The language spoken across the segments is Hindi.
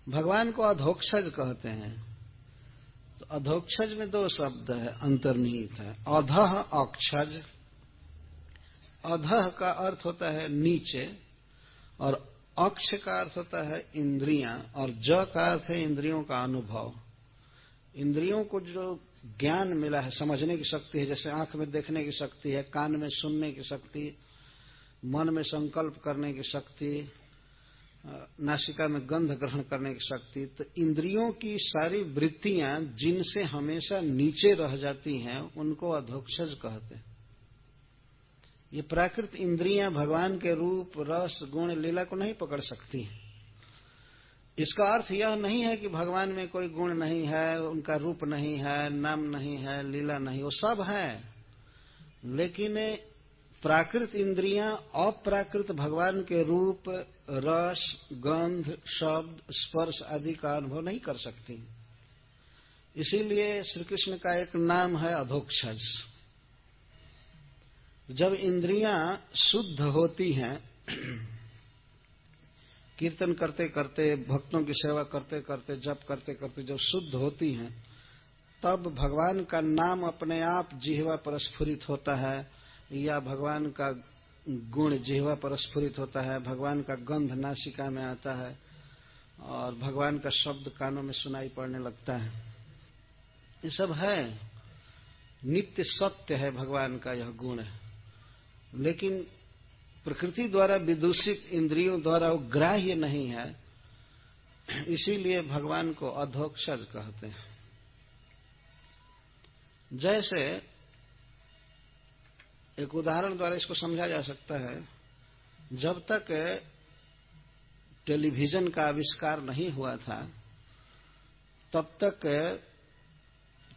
भगवान को अधोक्षज कहते हैं। तो अधोक्षज में दो शब्द है, अंतर्निहित है, अधः अक्षज। अधः का अर्थ होता है नीचे, और अक्ष का अर्थ होता है इंद्रियां, और ज का अर्थ है इंद्रियों का अनुभव। इंद्रियों को जो ज्ञान मिला है, समझने की शक्ति है, जैसे आंख में देखने की शक्ति है, कान में सुनने की शक्ति, मन में संकल्प करने की शक्ति, नासिका में गंध ग्रहण करने की शक्ति, तो इंद्रियों की सारी वृत्तियां जिनसे हमेशा नीचे रह जाती हैं उनको अधोक्षज कहते हैं। ये प्राकृत इंद्रियां भगवान के रूप, रस, गुण, लीला को नहीं पकड़ सकती हैं। इसका अर्थ यह नहीं है कि भगवान में कोई गुण नहीं है, उनका रूप नहीं है, नाम नहीं है, लीला नहीं, वो सब है। लेकिन प्राकृत इंद्रियां अप्राकृत भगवान के रूप, रस, गंध, शब्द, स्पर्श आदि का अनुभव नहीं कर सकती। इसीलिए श्री कृष्ण का एक नाम है अधोक्षज। जब इंद्रियां शुद्ध होती हैं, कीर्तन करते करते, भक्तों की सेवा करते करते, जप करते करते जब शुद्ध होती हैं, तब भगवान का नाम अपने आप जिह्वा पर स्फुरित होता है, या भगवान का गुण जिह्वा पर स्फुरित होता है, भगवान का गंध नासिका में आता है, और भगवान का शब्द कानों में सुनाई पड़ने लगता है। ये सब है, नित्य सत्य है भगवान का यह गुण है। लेकिन प्रकृति द्वारा विदूषित इंद्रियों द्वारा वो ग्राह्य नहीं है, इसीलिए भगवान को अधोक्षज कहते हैं। जैसे एक उदाहरण द्वारा इसको समझा जा सकता है, जब तक टेलीविजन का आविष्कार नहीं हुआ था, तब तक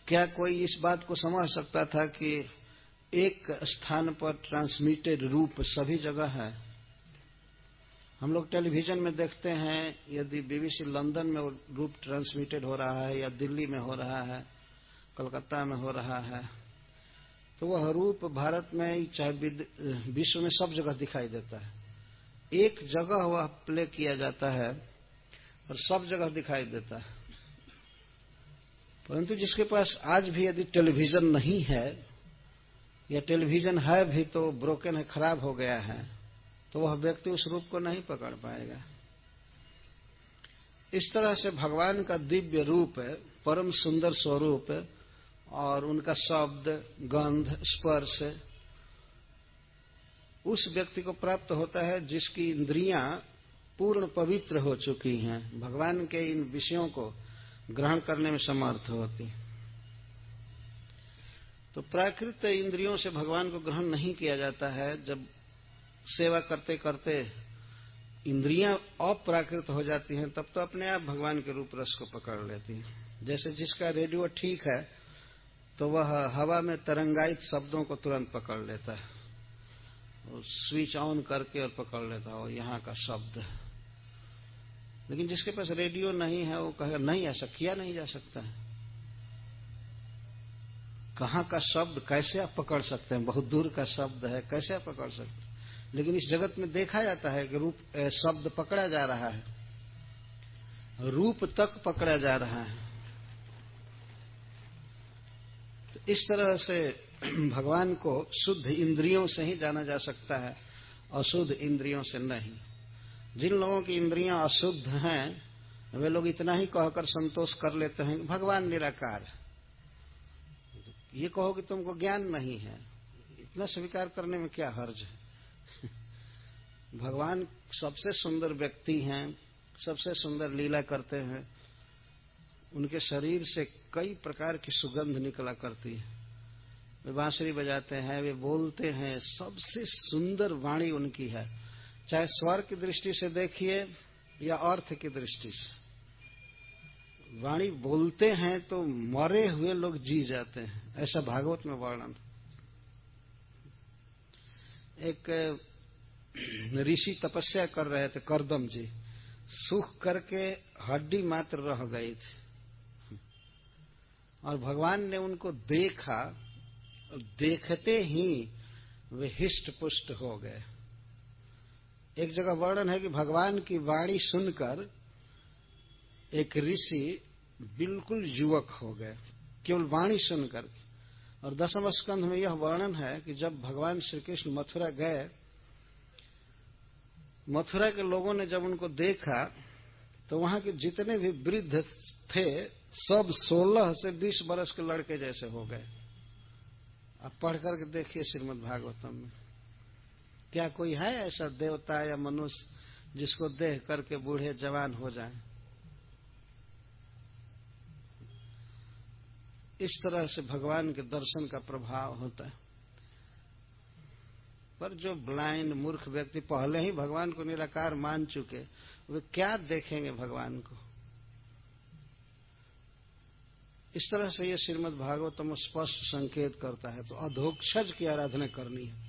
क्या कोई इस बात को समझ सकता था कि एक स्थान पर ट्रांसमिटेड रूप सभी जगह है? हम लोग टेलीविजन में देखते हैं, यदि बीबीसी लंदन में वो रूप ट्रांसमिटेड हो रहा है, या दिल्ली में हो रहा है, कलकत्ता में हो रहा है, तो वह रूप भारत में चाहे विश्व में सब जगह दिखाई देता है। एक जगह वह प्ले किया जाता है और सब जगह दिखाई देता है। परंतु जिसके पास आज भी यदि टेलीविजन नहीं है, या टेलीविजन है भी तो ब्रोकन है, खराब हो गया है, तो वह व्यक्ति उस रूप को नहीं पकड़ पाएगा। इस तरह से भगवान का दिव्य रूप, परम सुंदर स्वरूप, और उनका शब्द, गंध, स्पर्श उस व्यक्ति को प्राप्त होता है जिसकी इंद्रियां पूर्ण पवित्र हो चुकी हैं, भगवान के इन विषयों को ग्रहण करने में समर्थ होती। तो प्राकृत इंद्रियों से भगवान को ग्रहण नहीं किया जाता है। जब सेवा करते करते इंद्रियां अप्राकृत हो जाती हैं, तब तो अपने आप भगवान के रूप रस को पकड़ लेती हैं। जैसे जिसका रेडियो ठीक है तो वह हवा में तरंगायित शब्दों को तुरंत पकड़ लेता है, और स्विच ऑन करके और पकड़ लेता है, और यहाँ का शब्द। लेकिन जिसके पास रेडियो नहीं है वो कहेगा नहीं, ऐसा किया नहीं जा सकता है। कहाँ का शब्द कैसे आप पकड़ सकते हैं? बहुत दूर का शब्द है, कैसे आप पकड़ सकते हैं? लेकिन इस जगत में देखा जाता है कि रूप, शब्द पकड़ा जा रहा है, रूप तक पकड़ा जा रहा है। तो इस तरह से भगवान को शुद्ध इंद्रियों से ही जाना जा सकता है, अशुद्ध इंद्रियों से नहीं। जिन लोगों की इंद्रियां अशुद्ध हैं, वे लोग इतना ही कहकर संतोष कर लेते हैं कि भगवान निराकार है। ये कहो कि तुमको ज्ञान नहीं है, इतना स्वीकार करने में क्या हर्ज है? भगवान सबसे सुंदर व्यक्ति हैं, सबसे सुंदर लीला करते हैं, उनके शरीर से कई प्रकार की सुगंध निकला करती है। वे बांसुरी बजाते हैं, वे बोलते हैं, सबसे सुंदर वाणी उनकी है। चाहे स्वर की दृष्टि से देखिए या अर्थ की दृष्टि से, वाणी बोलते हैं तो मरे हुए लोग जी जाते हैं, ऐसा भागवत में वर्णन। एक ऋषि तपस्या कर रहे थे, करदम जी, सूख करके हड्डी मात्र रह गई थी, और भगवान ने उनको देखा, देखते ही वे हिष्ट पुष्ट हो गए। एक जगह वर्णन है कि भगवान की वाणी सुनकर एक ऋषि बिल्कुल युवक हो गए केवल वाणी सुनकर। और 10वें स्कंध में यह वर्णन है कि जब भगवान श्री कृष्ण मथुरा गए, मथुरा के लोगों ने जब उनको देखा तो वहां के जितने भी वृद्ध थे सब 16 से 20 वर्ष के लड़के जैसे हो गए। आप पढ़ करके देखिए श्रीमद् भागवतम में, क्या कोई है ऐसा देवता या मनुष्य जिसको देख करके बूढ़े जवान हो जाएं? इस तरह से भगवान के दर्शन का प्रभाव होता है। पर जो ब्लाइंड मूर्ख व्यक्ति पहले ही भगवान को निराकार मान चुके, वे क्या देखेंगे भगवान को? इस तरह से ये श्रीमद् भागवतम स्पष्ट संकेत करता है। तो अधोक्षज की आराधना करनी है।